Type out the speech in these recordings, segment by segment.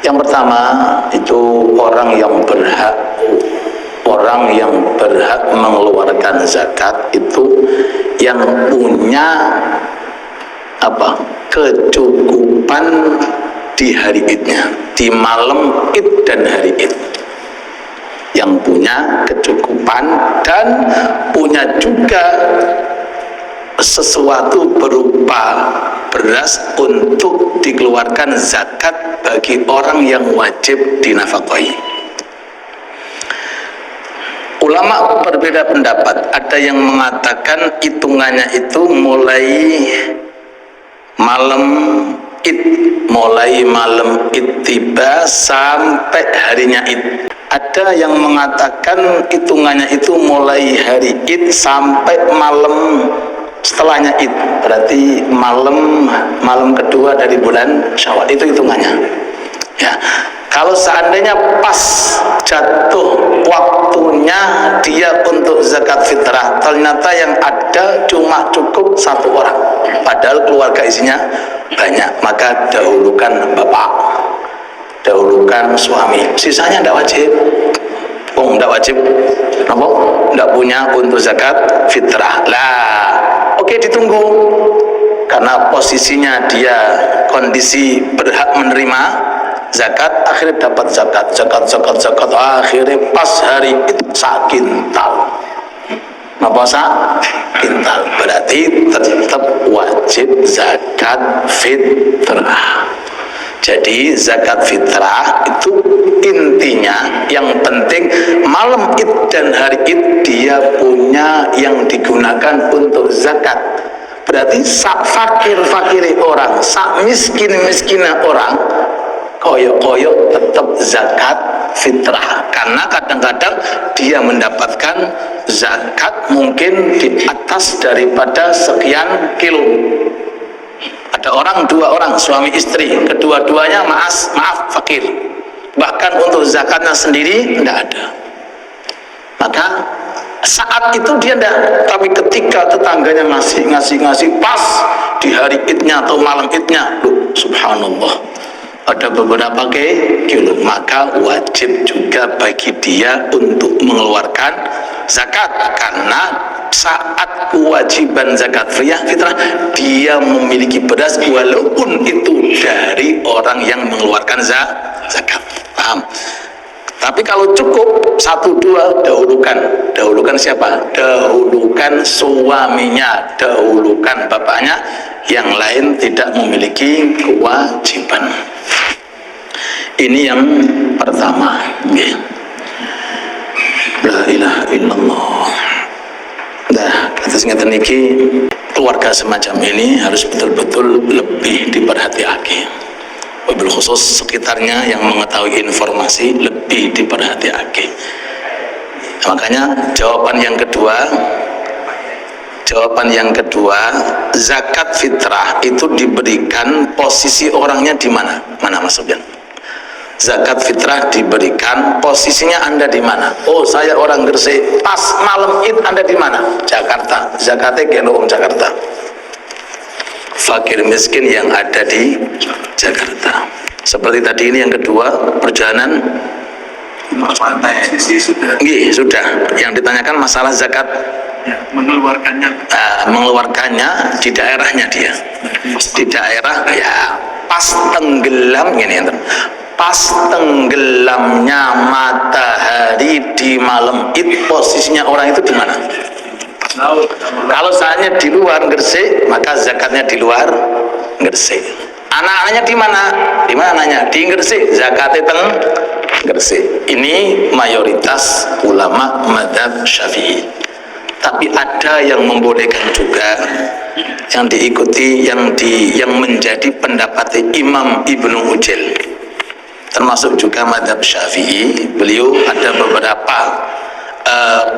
Yang pertama itu orang yang berhak mengeluarkan zakat itu yang punya kecukupan di hari idnya, di malam id dan hari id, yang punya kecukupan dan punya juga sesuatu berupa beras untuk dikeluarkan zakat bagi orang yang wajib dinafkahi. Ulama berbeda pendapat. Ada yang mengatakan hitungannya itu mulai malam id tiba sampai harinya id. Ada yang mengatakan hitungannya itu mulai hari id sampai malam setelahnya id, berarti malam kedua dari bulan Syawal, itu hitungannya. Ya, kalau seandainya pas jatuh waktunya dia untuk zakat fitrah, ternyata yang ada cuma cukup satu orang, padahal keluarga isinya banyak, maka dahulukan bapak, dahulukan suami, sisanya tidak wajib. Tidak wajib, tidak punya untuk zakat fitrah lah. Oke, ditunggu, karena posisinya dia kondisi berhak menerima zakat, akhirnya dapat zakat, akhirnya pas hari itu sakintal, kintal, berarti tetap wajib zakat fitrah. Jadi zakat fitrah itu intinya yang penting malam id dan hari id dia punya yang digunakan untuk zakat. Berarti sak fakir-fakiri orang, sak miskin-miskinnya orang, koyok-koyok tetap zakat fitrah. Karena kadang-kadang dia mendapatkan zakat mungkin di atas daripada sekian kilo. Ada orang, dua orang, suami istri, kedua-duanya maaf fakir, bahkan untuk zakatnya sendiri tidak ada. Maka saat itu dia tidak, tapi ketika tetangganya ngasih pas di hari idnya atau malam idnya, subhanallah, ada beberapa kilo, maka wajib juga bagi dia untuk mengeluarkan zakat. Karena saat kewajiban zakat fitrah dia memiliki beras walaupun itu dari orang yang mengeluarkan zakat. Paham? Tapi kalau cukup satu dua, dahulukan siapa? Dahulukan suaminya, dahulukan bapaknya, yang lain tidak memiliki kewajiban. Ini yang pertama. La ilaha illallah. Nah, atas ngeten niki keluarga semacam ini harus betul-betul lebih diperhatikan. Wabil khusus sekitarnya yang mengetahui informasi lebih diperhatikan. Makanya jawaban yang kedua, zakat fitrah itu diberikan posisi orangnya di mana? Mana Mas Sofyan? Zakat fitrah diberikan posisinya Anda di mana? Oh, saya orang Gresik, pas malam id Anda di mana? Jakarta. Zakatnya geno Jakarta. Fakir miskin yang ada di Jakarta. Seperti tadi ini yang kedua, perjalanan pantai sudah. Sudah. Yang ditanyakan masalah zakat mengeluarkannya di daerahnya dia. Di daerah ya pas tenggelam gini, pas tenggelamnya matahari di malam id, posisinya orang itu di mana? Kalau saatnya di luar Gresik, maka zakatnya di luar Gresik. Anak-anaknya di mana? Di mana anaknya? Di Gresik, zakatnya teng Gresik. Ini mayoritas ulama mazhab Syafi'i. Tapi ada yang membolehkan juga, yang diikuti, yang menjadi pendapat Imam Ibnu Ujil, termasuk juga mazhab Syafi'i. Beliau ada beberapa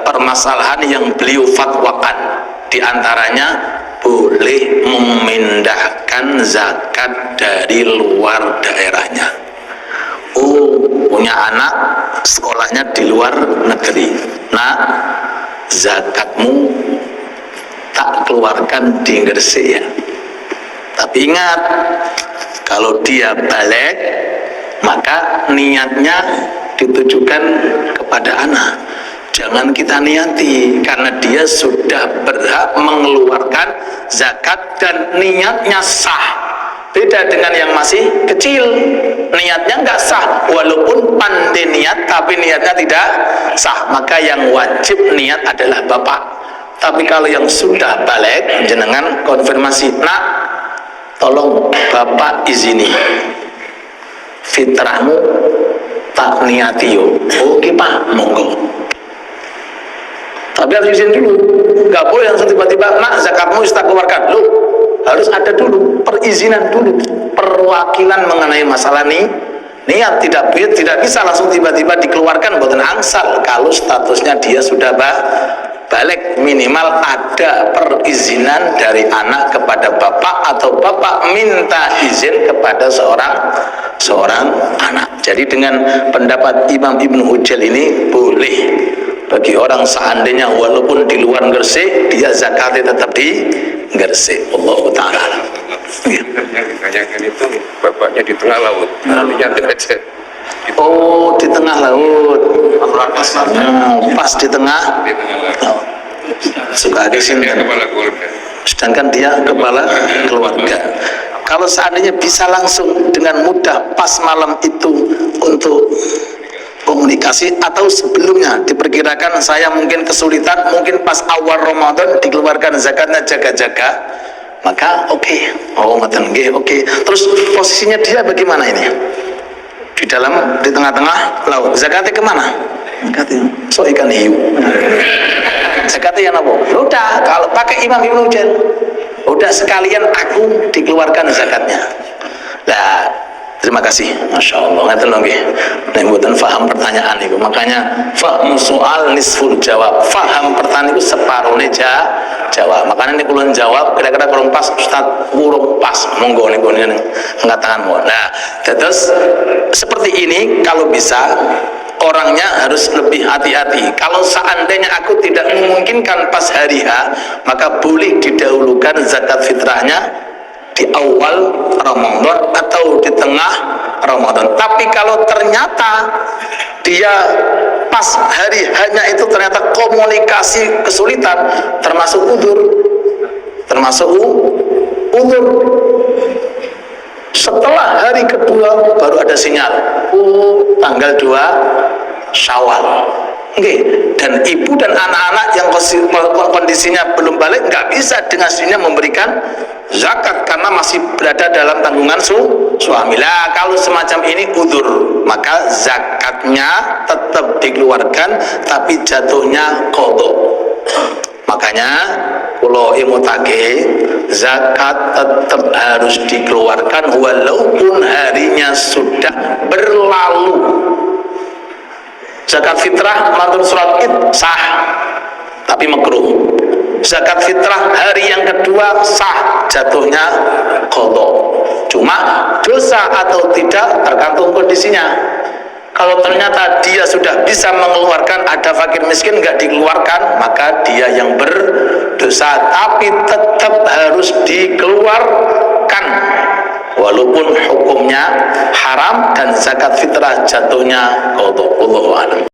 permasalahan yang beliau fatwakan. Di antaranya boleh memindahkan zakat dari luar daerahnya. Oh, punya anak sekolahnya di luar negeri, nah zakatmu tak keluarkan di Gresik ya. Tapi ingat, kalau dia balik maka niatnya ditujukan kepada anak. Jangan kita niati, karena dia sudah berhak mengeluarkan zakat dan niatnya sah. Beda dengan yang masih kecil, niatnya nggak sah, walaupun pandai niat tapi niatnya tidak sah, maka yang wajib niat adalah bapak. Tapi kalau yang sudah balik, jenengan konfirmasi, nak, tolong bapak izini, fitrahmu tak niati yo. Oke pak, monggo. Tapi harus izin dulu, nggak boleh langsung tiba-tiba, nak zakatmu sudah keluarkan. Loh, harus ada dulu perizinan dulu, perwakilan mengenai masalah niat. Tidak bisa langsung tiba-tiba dikeluarkan buatan angsal. Kalau statusnya dia sudah balik, minimal ada perizinan dari anak kepada bapak, atau bapak minta izin kepada seorang anak. Jadi dengan pendapat Imam Ibnu Hujjal ini boleh bagi orang seandainya walaupun di luar Gresik, dia zakatnya tetap di Gresik. Allah Ta'ala. Yang ditanyakan itu bapaknya di tengah laut, artinya aja. Oh, di tengah laut. Pas di tengah laut. Suka ke sini. Kepala keluarga. Sedangkan dia kepala keluarga. Kalau seandainya bisa langsung dengan mudah pas malam itu untuk komunikasi, atau sebelumnya diperkirakan saya mungkin kesulitan, mungkin pas awal Ramadan dikeluarkan zakatnya jaga-jaga, maka oke. Oh, ngoten nggih, oke. Terus posisinya dia bagaimana ini? Di tengah-tengah laut. Zakatnya kemana? Zakatnya so ikan hiu. Zakatnya yang apa? Udah, kalau pakai Imam Ibnu Hujjal, udah sekalian aku dikeluarkan zakatnya. Nah, terima kasih, masya Allah. Ngerti lagi, nembutan faham pertanyaan itu. Makanya faham soal nisful jawab. Faham pertanyaan itu separuhnya jawab. Makanya ini kulon jawab. Kira-kira kurang pas, Ustaz, kurang pas. Monggo nih kulon angkat tanganmu. Nah, terus seperti ini kalau bisa. Orangnya harus lebih hati-hati. Kalau seandainya aku tidak memungkinkan pas hari H, maka boleh didahulukan zakat fitrahnya di awal Ramadan atau di tengah Ramadan. Tapi kalau ternyata dia pas hari hanya itu ternyata komunikasi kesulitan, termasuk udzur, setelah hari kedua baru ada sinyal, tanggal 2 Syawal. Okay. Dan ibu dan anak-anak yang kondisinya belum balik nggak bisa dengan sendirinya memberikan zakat karena masih berada dalam tanggungan suami. Lah kalau semacam ini udzur, maka zakatnya tetap dikeluarkan tapi jatuhnya qadha. Makanya kalau imutake zakat tetap harus dikeluarkan walaupun harinya sudah berlalu. Zakat fitrah mantul surat id sah tapi makruh. Zakat fitrah hari yang kedua sah, jatuhnya qadha. Cuma dosa atau tidak tergantung kondisinya. Kalau ternyata dia sudah bisa mengeluarkan, ada fakir miskin nggak dikeluarkan, maka dia yang berdosa, tapi tetap harus dikeluarkan walaupun hukumnya haram dan zakat fitrah jatuhnya qadha. Wallahu a'lam.